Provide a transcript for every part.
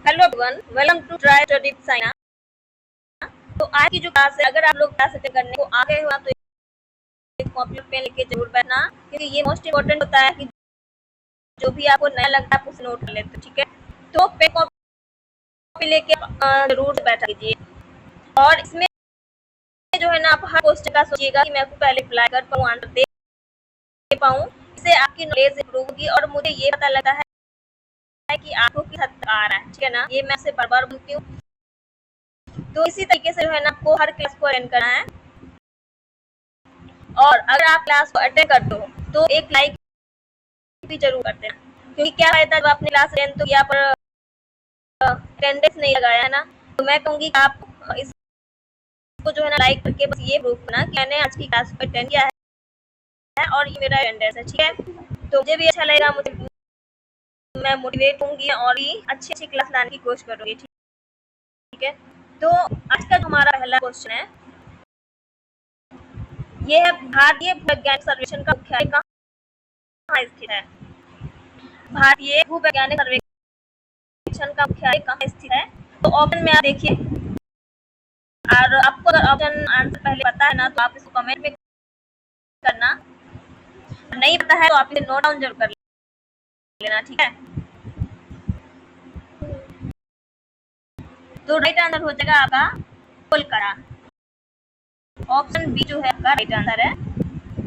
Hello everyone, welcome to try study with Saina. तो आज की जो क्लास है, अगर आप लोग क्लास अटेंड करने को आ गए हो तो एक कॉपी और पेन लेके जरूर बैठना, क्योंकि ये मोस्ट इम्पोर्टेंट होता है कि जो भी आपको नया लगता है आप उसे नोट कर लेते हो। ठीक है, तो पेन कॉपी लेके जरूर से बैठा कीजिए। और इसमें जो है ना, आप हर क्वेश्चन का सोचिएगा कि मैं आपको पहले अप्लाई कर पाऊँ, आंसर दे पाऊँ। इससे आपकी नॉलेज इंप्रूव होगी और मुझे ये पता लगता है कि आपको किस हद तक आ रहा है। ठीक है ना, ये मैं आपसे बार बार बोलती हूँ। तो इसी तरीके से जो है ना, आपको हर क्लास को अटेंड करना है। और अगर आप क्लास को अटेंड करते हो तो एक लाइक भी जरूर करते हैं, क्योंकि क्या फायदा जब आपने क्लास अटेंड तो किया पर अटेंडेंस नहीं लगाया है ना। तो मैं कहूँगी कि आप इसको जो है ना लाइक करके बस ये प्रूफ करना कि मैंने आज की क्लास को अटेंड किया है और ये मेरा अटेंडेंस है। ठीक है, तो मुझे भी अच्छा लगेगा, मुझे मैं मोटिवेट होंगी और भी अच्छी अच्छी क्लास लाने की कोशिश करूँगी। ठीक है, तो आज का हमारा पहला क्वेश्चन है, ये है भारतीय वैज्ञानिक सर्वेक्षण का मुख्यालय कहाँ स्थित है। भारतीय भूवैज्ञानिक सर्वेक्षण का मुख्यालय कहाँ स्थित है। तो ऑप्शन में आप देखिए, और आपको अगर ऑप्शन आंसर पहले पता है ना तो आप इसको कमेंट में करना, नहीं पता है तो आप इसे नोट डाउन जरूर कर लेना। ठीक है, तो राइट आंसर हो जाएगा आपका कोलकाता। ऑप्शन बी जो है आपका राइट आंसर है,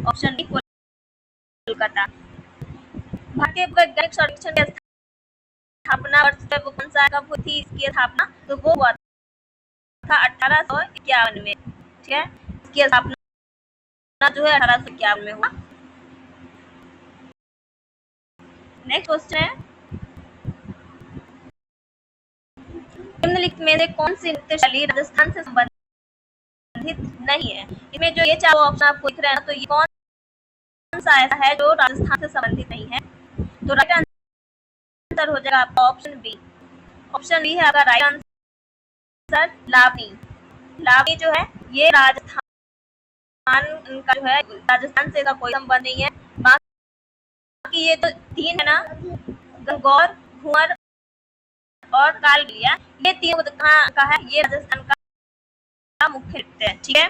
ऑप्शन बी कोलकाता। भारतीय वैज्ञानिक सर्वेक्षण की स्थापना वर्ष कब कौन सा कब हुई थी इसकी स्थापना, तो वो हुआ था 1851 में। ठीक है, इसकी स्थापना जो है 1851 में हुआ। नेक्स्ट क्वेश्चन है, निम्नलिखित में से कौन सी नृत्य शैली राजस्थान से संबंधित नहीं है। इसमें जो ये चारों ऑप्शन आपको दिख रहे हैं ना, तो ये कौन सा ऐसा है जो राजस्थान से संबंधित नहीं है। तो राइट आंसर हो जाएगा आपका ऑप्शन बी। ऑप्शन बी है आपका राइट आंसर, लावनी। लावनी जो है ये राजस्थान का जो है, राजस्थान से इसका कोई संबंध नहीं है। बाकी ये तो तीन है ना, गंगौर, घुमर और कालबेलिया, ये तीनों कहाँ का है, ये राजस्थान का मुख्य नृत्य है। ठीक है,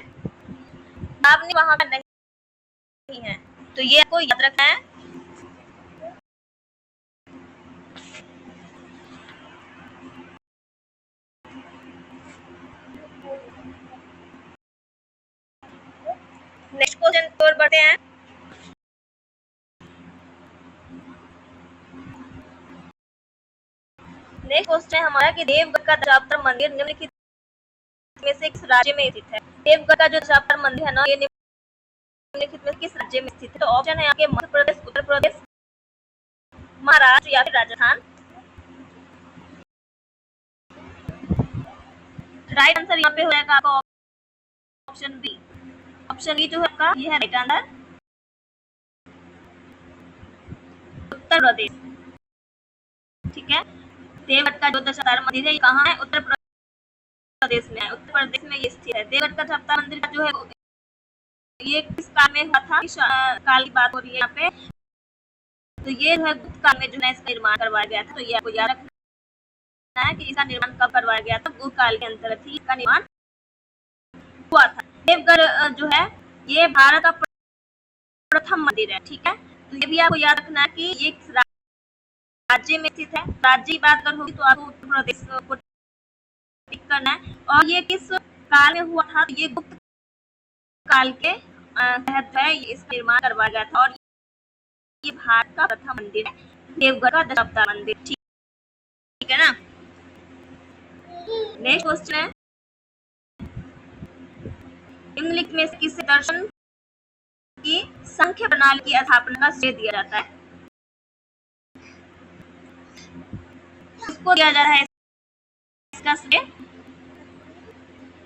लावनी वहां का नहीं है, तो ये आपको याद रखना है। नेक्स्ट क्वेश्चन की ओर बढ़ते हैं। नेक्स्ट क्वेश्चन है हमारा कि देवगढ़ का दशावतार मंदिर निम्नलिखित में से किस राज्य में स्थित है। देवगढ़ का जो दशावतार मंदिर है ना, ये निम्नलिखित में किस राज्य में स्थित है। तो ऑप्शन है आपके मध्य प्रदेश, उत्तर प्रदेश, महाराष्ट्र या फिर राजस्थान। राइट आंसर यहाँ पे हो जाएगा आपका ऑप्शन बी। ऑप्शन बी जो है आपका ये है राइट आंसर, उत्तर प्रदेश। ठीक है, देवगढ़ का जो दशावतार मंदिर है ये कहाँ है, उत्तर प्रदेश में है। उत्तर प्रदेश में ये स्थित है। देवगढ़ का दशावतार मंदिर का जो है ये किस काल में हुआ था, किस काल की बात हो रही है यहाँ पे। तो ये जो है गुप्त काल में जो है इसका निर्माण करवाया गया था। तो ये आपको याद रखना है कि इसका निर्माण कब करवाया गया था, गुप्त काल के अंतर्गत ही इसका निर्माण हुआ था। देवगढ़ जो है ये भारत का प्रथम मंदिर है। ठीक है, तो ये भी आपको याद रखना है कि ये किस राज्य में स्थित है। राज्य की बात अगर होगी तो आपको उत्तर प्रदेश को टिक करना है। और ये किस काल में हुआ था, तो ये गुप्त काल के तहत है इसका निर्माण करवाया गया था। और ये भारत का प्रथम मंदिर है, देवगढ़ का दशावतार मंदिर। ठीक है ना। नेक्स्ट क्वेश्चन है, निम्नलिखित में से किस दर्शन की संख्या प्रणाली की स्थापना का श्रेय दिया जाता है। किसको दिया जा रहा है इसका श्रेय।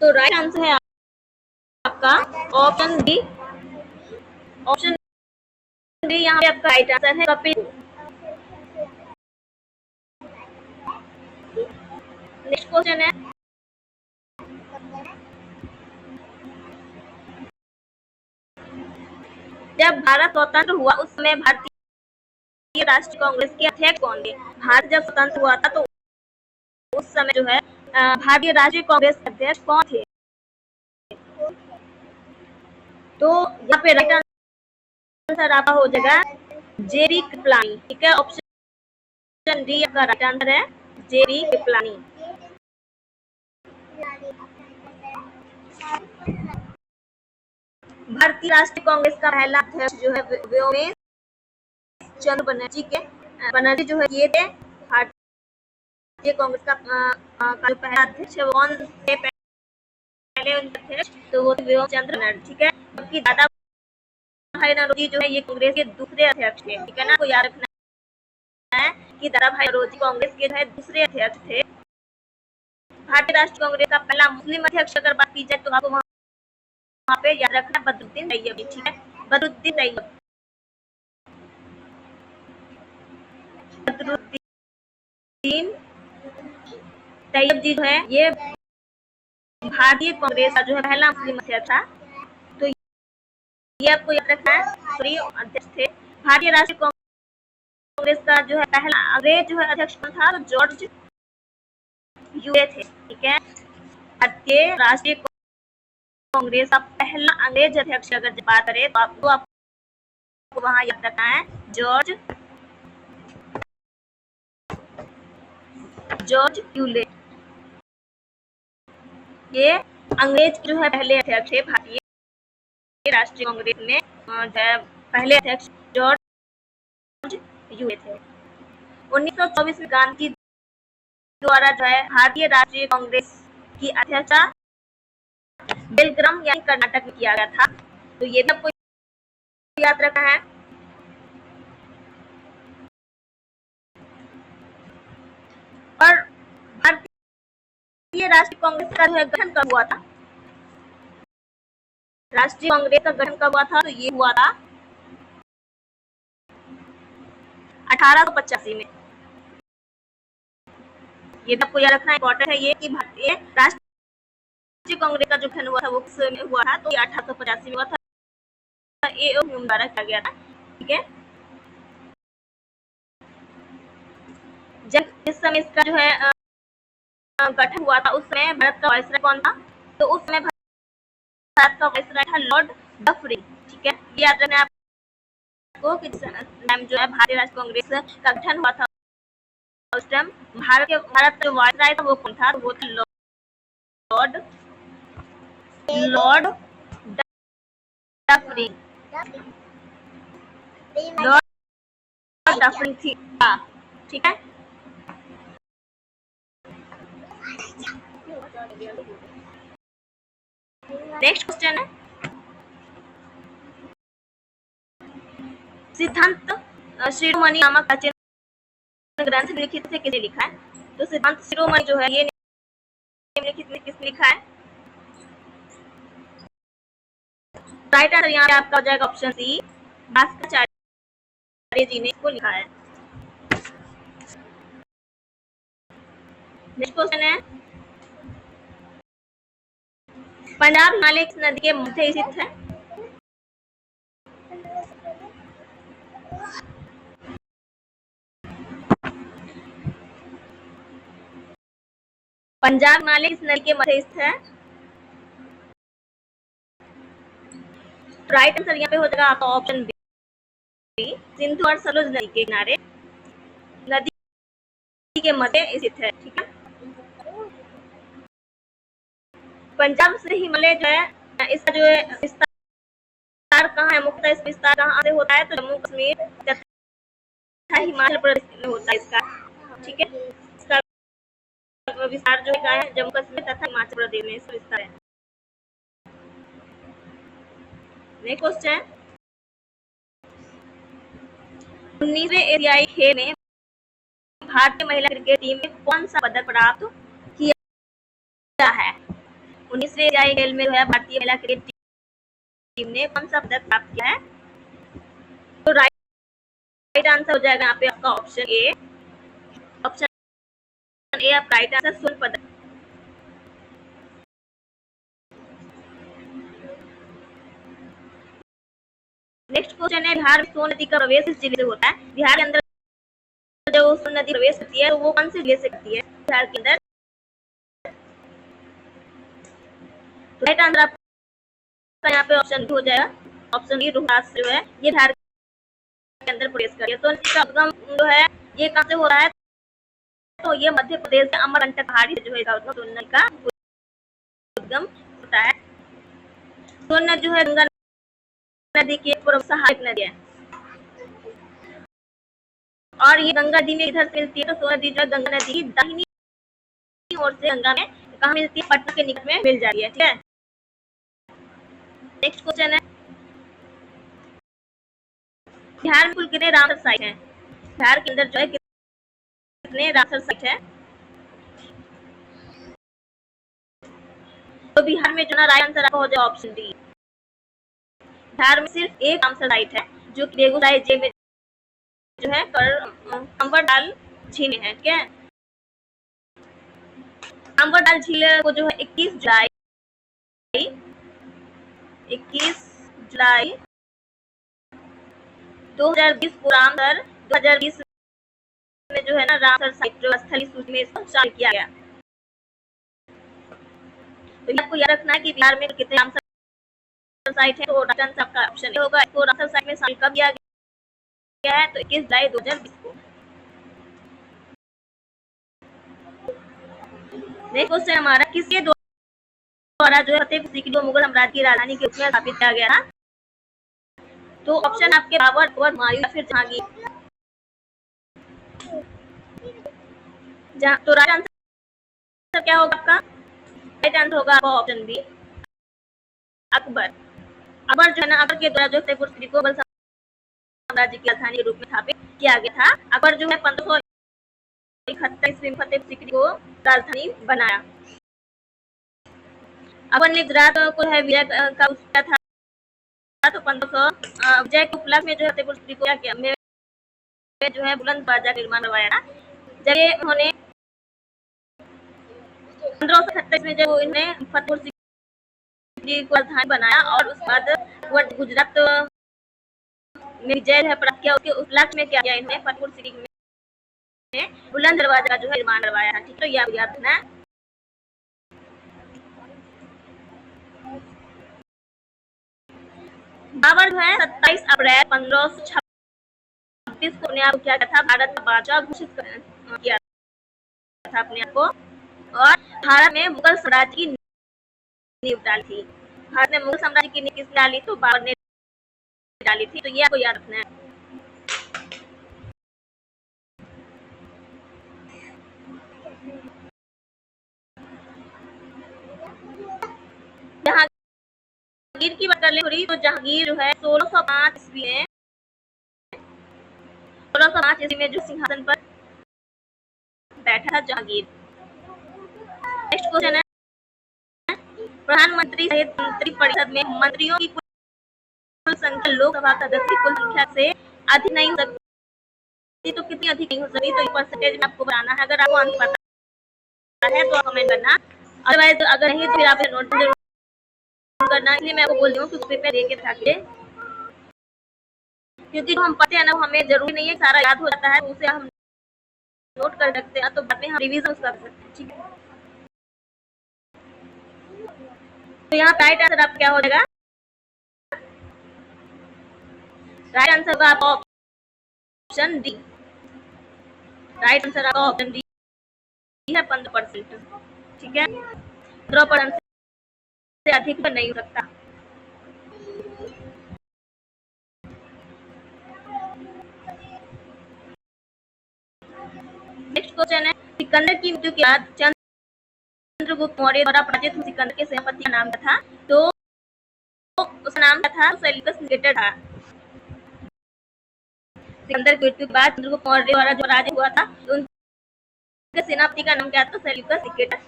तो राइट आंसर है आपका ऑप्शन बी। ऑप्शन बी यहाँ पे आपका राइट आंसर है, कपिल। नेक्स्ट क्वेश्चन है, जब भारत स्वतंत्र हुआ उस समय भारतीय राष्ट्रीय कांग्रेस के अध्यक्ष कौन थे। भारत जब स्वतंत्र हुआ था तो उस समय जो है भारतीय राष्ट्रीय कांग्रेस के अध्यक्ष कौन थे? तो यहाँ पे राइट आंसर आपका हो जाएगा जेबी कृपलानी। ठीक है, ऑप्शन डी आपका राइट आंसर है, जेबी कृपलानी। भारतीय राष्ट्रीय कांग्रेस का पहला अध्यक्ष जो है व्योमेश चंद्र बनर्जी के बनर्जी जो है ये थे भारतीय कांग्रेस का जो पहला अध्यक्ष है। वो कौन थे पहले उनके अध्यक्ष? तो वो व्योमेश चंद्र बनर्जी। ठीक है, जबकि दादा भाई नौरोजी जो है ये कांग्रेस के दूसरे अध्यक्ष थे। ठीक है ना, को याद रखना है कि दादा भाई नौरोजी कांग्रेस के जो है दूसरे अध्यक्ष थे। भारतीय राष्ट्रीय कांग्रेस का पहला मुस्लिम अध्यक्ष अगर बात की जाए तो आपको वहाँ पे याद रखना बदरुद्दीन तैयबी। ठीक है, बदरुद्दीन तैयब। बदरुद्दीन तैयब जी जो है ये भारतीय कांग्रेस का जो है पहला मुस्लिम अध्यक्ष था। तो ये आपको याद रखना है, सॉरी अध्यक्ष थे। भारतीय राष्ट्रीय कांग्रेस का जो है पहला अंग्रेज जो है अध्यक्ष कौन था? तो जॉर्ज यूए थे। ठीक है, भारतीय राष्ट्रीय कांग्रेस का पहला अंग्रेज अध्यक्ष अगर बात करें तो आपको वहां याद रखना है जॉर्ज यूले। ये अंग्रेज जो है पहले अध्यक्ष थे भारतीय राष्ट्रीय कांग्रेस में, पहले अध्यक्ष जॉर्ज यूए थे। 1924 में गांधी द्वारा जो है भारतीय राष्ट्रीय कांग्रेस की अध्यक्षता बेलगाम यानी कर्नाटक में किया गया था। तो ये भी आपको याद रखना है। और भारतीय राष्ट्रीय कांग्रेस का जो है गठन कब हुआ था? राष्ट्रीय कांग्रेस का गठन कब हुआ था? तो ये हुआ था 1885 में। ये भी आपको याद रखना इम्पोर्टेंट है ये कि भारतीय राष्ट्रीय कांग्रेस का जो गठन हुआ था वो किस में हुआ था? तो ये 1885 में हुआ था। ए द्वारा किया गया था। ठीक है, जब जिस समय इसका जो है गठन हुआ था उस समय भारत का वायसराय कौन था? तो उस समय भारत का वायसराय था लॉर्ड डफरिन। ठीक है, ये याद रखना आपको कि टाइम जो है भारतीय राष्ट्रीय कांग्रेस का गठन हुआ था उस टाइम भारत का जो वायसराय था वो कौन था? वो था लॉर्ड डफरिन। लॉर्ड डफरिन थी। ठीक है, नेक्स्ट क्वेश्चन है सिद्धांत शिरोमणि नामक प्राचीन ग्रंथ निम्नलिखित से किसने लिखा है? तो सिद्धांत शिरोमणि जो है ये निम्नलिखित में किसने लिखा है? राइट आंसर यहाँ पे आपका हो जाएगा ऑप्शन सी, भास्कराचार्य जी ने इसको लिखा है। नेक्स्ट क्वेश्चन है पंजाब हिमालय किस नदी के मध्य स्थित है? पंजाब हिमालय किस नदी के मध्य स्थित है? राइट आंसर यहाँ पे हो जाएगा आपका ऑप्शन बी, सिंधु और सतलुज नदी के किनारे नदी के मध्य स्थित है। ठीक है, पंजाब से हिमालय जो है इसका जो है विस्तार कहाँ है? मुख्यतः इसका विस्तार कहाँ से होता है? तो जम्मू कश्मीर तथा हिमाचल प्रदेश में होता है इसका। ठीक है, इसका विस्तार जो है जम्मू कश्मीर तथा हिमाचल प्रदेश में इसका विस्तार है। नेक्स्ट क्वेश्चन, 19वें एशियाई खेल में भारतीय महिला क्रिकेट टीम ने कौन सा पदक प्राप्त किया है? 19वें एशियाई खेल में जो है भारतीय महिला क्रिकेट टीम ने कौन सा पदक प्राप्त किया है? तो राइट आंसर हो जाएगा यहाँ पे आपका ऑप्शन ए। ऑप्शन ए आप राइट आंसर स्वर्ण पदक। नेक्स्ट क्वेश्चन है बिहार में सोन नदी का प्रवेश किस जिले से होता है? बिहार के अंदर जो सोन नदी प्रवेश करती है वो कौन से जिले से करती है? बिहार के अंदर तो राइट आंसर आपका यहाँ पे ऑप्शन हो जाएगा। ऑप्शन डी रोहतास जो है ये बिहार के अंदर प्रवेश करिए। तो इसका उद्गम जो है ये कहाँ से हो रहा है, तो ये मध्य प्रदेश के अमरकंटक पहाड़ी जो है सोन का उद्गम होता है। सोन जो है गंगा नदी की पूर्व सहायक नदी है और ये गंगा नदी में इधर से मिलती है। तो सोन नदी जो है गंगा नदी की दाहिनी ओर से गंगा में कहाँ मिलती है, पटना के निकट में मिल जाती है। ठीक है, नेक्स्ट क्वेश्चन है बिहार में कुल कितने रामसर साइट हैं? बिहार के अंदर जो है कितने रामसर साइट है? तो बिहार में जो ना राइट आंसर आपका हो जाए ऑप्शन डी। बिहार में सिर्फ एक रामसर साइट है जो कि बेगूसराय जिले में जो है कंवरडाल झील है। ठीक है, कंवरडाल झील को जो है 21 जुलाई 2020 को रामसर 2020 में जो है ना रामसर साइट जो स्थलीय सूची में इसको शामिल किया गया। तो आपको याद रखना है कि बिहार में कितने रामसर साइट है। तो राइट आंसर आपका ऑप्शन ए होगा। इसको रामसर साइट में शामिल कब किया गया है, तो 21 जुलाई 2020 को। नेक्स्ट क्वेश्चन हमारा किसके द्वारा जो है फतेहपुर सीकरी को मुगल साम्राज्य की राजधानी के रूप में स्थापित किया गया था? तो ऑप्शन आपके बाबर, अकबर, हुमायूं या फिर जहांगीर। तो राइट आंसर क्या होगा आपका? राइट आंसर होगा आपका ऑप्शन बी अकबर। अकबर जो है ना, अकबर के द्वारा जो फतेहपुर सीकरी को मुगल साम्राज्य की राजधानी के रूप में स्थापित किया गया था। अकबर जो है 1571 ईस्वी में फतेहपुर सीकरी को राजधानी बनाया। अकबर ने गुजरात को है विजय का किया था। तो 1500 विजय के उपलक्ष्य में जो है फतेहपुर सीकरी को क्या किया में जो है बुलंद बाजा का निर्माण करवाया ना। जब उन्होंने 1538 में जब इन्हें फतेहपुर सीकरी को राजधानी बनाया और उसके बाद वो गुजरात में विजय है प्राप्त किया, उसके उपलक्ष्य में क्या किया इन्होंने फतेहपुर सीकरी में बुलंद दरवाजा जो है निर्माण करवाया है। ठीक, तो यह याद रखना है। बाबर जो है 27 अप्रैल 1526 को अपने आप क्या था, भारत का बादशाह घोषित किया था अपने आप को और भारत में मुगल साम्राज्य की नींव डाली थी। भारत में मुगल साम्राज्य की नींव किसने डाली? तो बाबर ने डाली थी। तो ये आपको याद रखना है। जहांगीर की बात कर ले थोड़ी, तो जहांगीर जो है 1605 ईस्वी में 1605 ईस्वी में जो सिंहासन पर बैठा था जहांगीर। नेक्स्ट क्वेश्चन है प्रधानमंत्री सहित मंत्री परिषद में मंत्रियों की कुल संख्या लोकसभा सदस्य की कुल संख्या से अधिक नहीं हो सकती। तो कितनी अधिक नहीं हो सकती? तो ये परसेंटेज में आपको बताना है। अगर आपको आंसर पता है तो कमेंट करना, अदरवाइज अगर नहीं तो फिर आप नोट करना। इसलिए मैं आपको बोल रही हूँ कि उस पेपर देके रखिए, क्योंकि जो हम पढ़ते हैं ना हमें जरूरी नहीं है सारा याद हो जाता है, उसे हम नोट कर सकते हैं तो बाद में हम रिवीजन कर सकते हैं। ठीक है, तो यहाँ राइट आंसर आप क्या हो जाएगा? राइट आंसर होगा आपका ऑप्शन डी। राइट आंसर आपका ऑप्शन डी है 15%। ठीक है, 15% से अधिक नहीं हो सकता। नेक्स्ट क्वेश्चन है सिकंदर की मृत्यु के बाद चंद्रगुप्त मौर्य द्वारा पराजित हुए सिकंदर के सेनापति का नाम था? तो उसका नाम था सेल्यूकस निकेटर था। सिकंदर की मृत्यु के बाद चंद्रगुप्त मौर्य द्वारा जो पराजित हुआ था तो उनके सेनापति का नाम क्या था? Seleucus Nicator.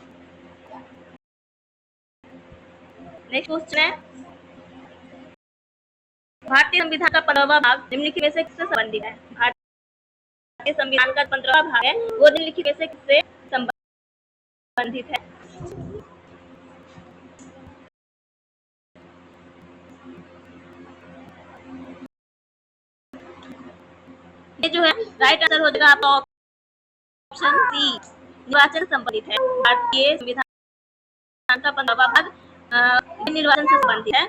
नेक्स्ट क्वेश्चन है भारतीय संविधान का 15वां भाग निम्नलिखित में से किससे संबंधित है? भारतीय संविधान का 15वां भाग है वो निम्नलिखित में से किससे संबंधित है? ये जो है राइट आंसर हो जाएगा आपका ऑप्शन सी निर्वाचन संबंधित है। भारतीय संविधान का 15वां भाग निर्वाचन से संबंधित है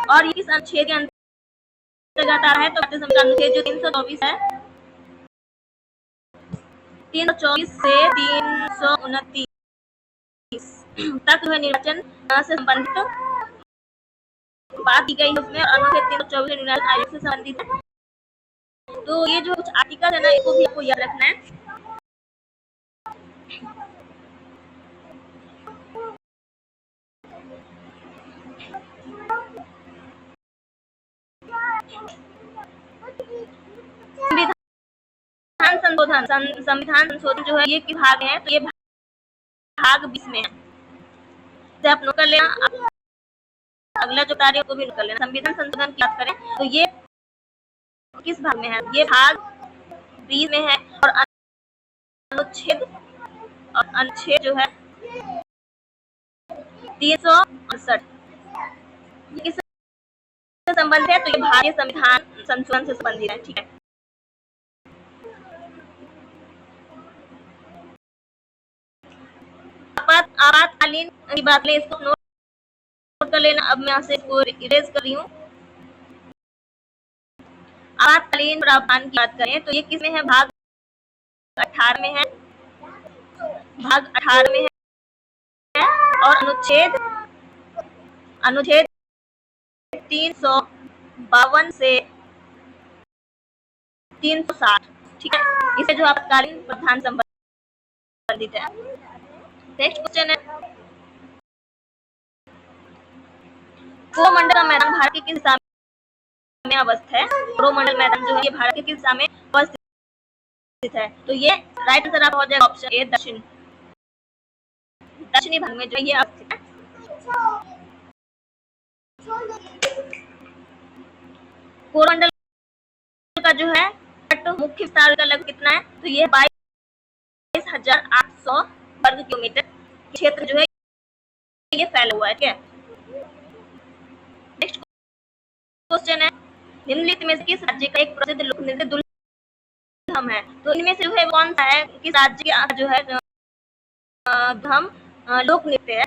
और ये किस अनुच्छेद के अंतर्गत आ रहा है? तो भारतीय संविधान अनुच्छेद जो 324 है, 324 से 329 तक जो है निर्वाचन से संबंधित बात की गई है उसमें, और अनुच्छेद 324 निर्वाचन आयोग से संबंधित है। तो ये जो कुछ आर्टिकल है ना, इसको भी आपको याद रखना है। संविधान संशोधन जो है ये किस भाग में है? तो ये भाग 20 में है। तो आप नोट कर लेना, अगला जो कार्य को भी नोट कर लेना। संविधान संशोधन की बात करें तो ये किस भाग में है? ये भाग 20 में है और अनुच्छेद जो है 368 किससे संबंधित है? तो ये भारतीय संविधान संशोधन से संबंधित है। ठीक है, आपातकालीन की बात करें, इसको नोट कर लेना। अब मैं यहाँ से इसको इरेज कर रही हूँ। आपातकालीन प्रावधान की बात करें तो ये किस में है? भाग 18 में है, भाग 18 में है और अनुच्छेद 352 से 360, ठीक है, इसे जो आपातकालीन प्रावधान संबंधित है। नेक्स्ट क्वेश्चन है, कोरोमंडल मैदान भारत के किस दिशा में अवस्थित है? कोरोमंडल मैदान जो है ये भारत के किस दिशा में अवस्थित है? तो ये राइट आंसर आपका हो जाएगा ऑप्शन ए, दक्षिणी भाग में जो ये अवस्थित है। कोरोमंडल का जो है मुख्य विस्तार का लगभग कितना है? तो ये 22,800 वर्ग किलोमीटर क्षेत्र जो है ये फैला हुआ है। क्या? नेक्स्ट क्वेश्चन है, निम्नलिखित में से किस राज्य का एक प्रसिद्ध लोक नृत्य दुल्हम है? तो इनमें से जो है कौन सा है, किस राज्य का जो है दुल्हम लोक नृत्य है?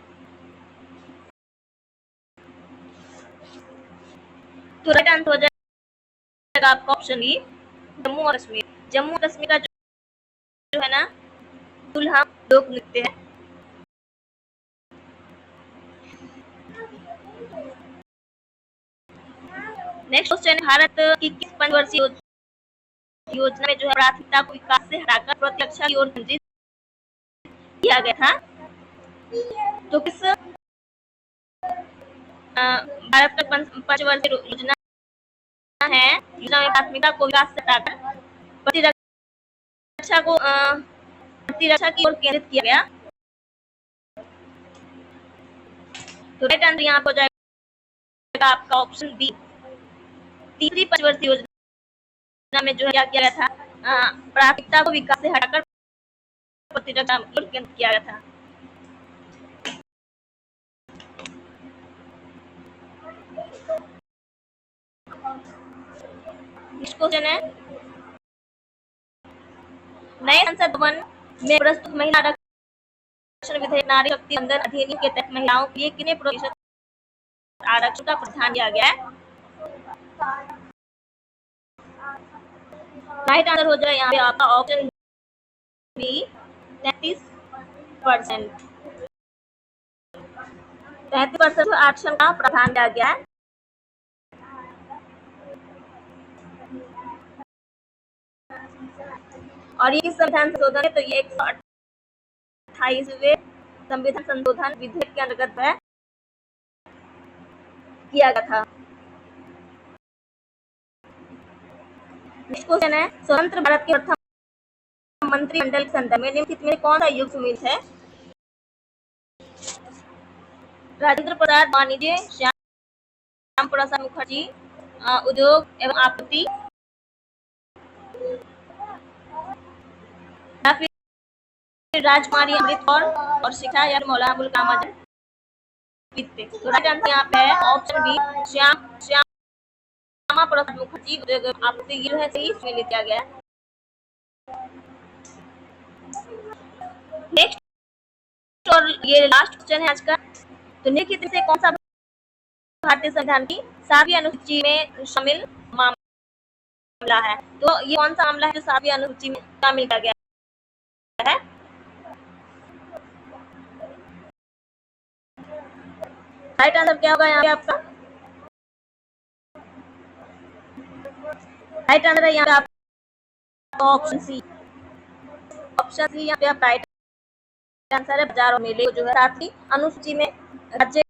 तो राइट आंसर हो जाएगा आपका ऑप्शन बी, जम्मू और कश्मीर। जम्मू और कश्मीर का जो है ना दुल्हम लोक नृत्य है। नेक्स्ट क्वेश्चन, भारत की किस पंचवर्षीय योजना में जो है प्राथमिकता को विकास से हटाकर प्रतिरक्षा की ओर केंद्रित किया गया था? तो किस भारत का पंचवर्षीय योजना है, योजना में प्राथमिकता को विकास से हटाकर प्रतिरक्षा की ओर केंद्रित किया गया? तो राइट आंसर यहाँ पर हो जाएगा आपका ऑप्शन बी, तीसरी पंचवर्षीय योजना में जो है क्या किया गया था? प्राथमिकता को विकास से हटाकर प्रतिरक्षा की ओर केंद्रित किया गया था। नेक्स्ट क्वेश्चन है, नए संसद भवन में प्रस्तुत महिला आरक्षण विधेयक नारी शक्ति वंदन अधिनियम के तहत महिलाओं के लिए कितने प्रतिशत आरक्षण का प्रावधान किया गया है? राइट आंसर हो जाए यहाँ पे आपका ऑप्शन बी, 33%। 33% आरक्षण का प्रावधान किया गया है। और ये संविधान संशोधन है, तो ये 128वें संविधान संशोधन विधेयक के अंतर्गत है किया गया था। नेक्स्ट क्वेश्चन है, स्वतंत्र भारत के प्रथम मंत्रिमंडल के संदर्भ में निम्नलिखित में कौन सा युग सुमित है? राजेंद्र प्रसाद वाणिज्य, श्याम प्रसाद मुखर्जी उद्योग एवं आपूर्ति, या फिर राजकुमारी अमृत कौर और शिक्षा या मौलाना अबुल कलाम आजाद वित्त। तो राइट आंसर यहाँ पे है ऑप्शन बी, श्यामा प्रसाद मुखर्जी उद्योग आपूर्ति जो है सही इसमें लिया गया है। नेक्स्ट और ये लास्ट क्वेश्चन है आज का। तो निम्नलिखित में से कौन सा भारतीय संविधान की 7वीं अनुसूची में शामिल मामला है? तो ये कौन सा मामला है जो 7वीं अनुसूची में शामिल किया गया है? राइट आंसर क्या होगा यहाँ पे आपका? राइट आंसर है यहाँ पे आपका ऑप्शन सी। ऑप्शन सी यहाँ पे आप राइट आंसर है। बाजार और मेले जो है 7वीं अनुसूची में राज्य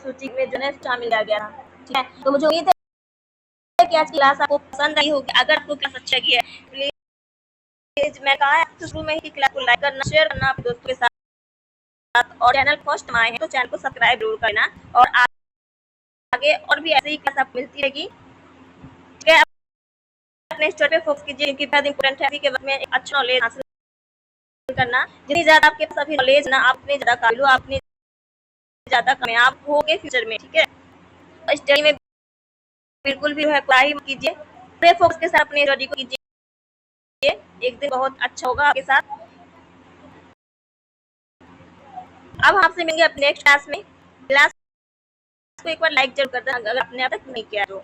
सूची में जो है शामिल किया गया था। ठीक है, तो मुझे उम्मीद है कि आज की क्लास आपको पसंद आई होगी। अगर आपको क्लास अच्छा लगी है प्लीज, मैं कहा है शुरू में ही क्लास को लाइक करना, शेयर करना अपने दोस्तों के साथ, और चैनल फर्स्ट में आए हैं तो चैनल को सब्सक्राइब जरूर करना। और आगे और भी ऐसे ही क्लास आपको मिलती रहेगी। ठीक है, अपने स्टडी पे फोकस कीजिए क्योंकि बहुत इंपॉर्टेंट है के बारे में एक अच्छा नॉलेज हासिल करना। जितनी ज्यादा आपके पास अभी नॉलेज ना, आप उतने ज्यादा काबिल हो, आप उतने ज्यादा कामयाब होगे फ्यूचर में। ठीक है, स्टडी में बिल्कुल भी कोताही मत कीजिए, पूरे फोकस के साथ अपने स्टडी को कीजिए। एक दिन बहुत अच्छा होगा आपके साथ। अब आपसे मिलेंगे अपने नेक्स्ट क्लास में। क्लास को एक बार लाइक जरूर कर देना अगर आपने अब तक नहीं किया तो।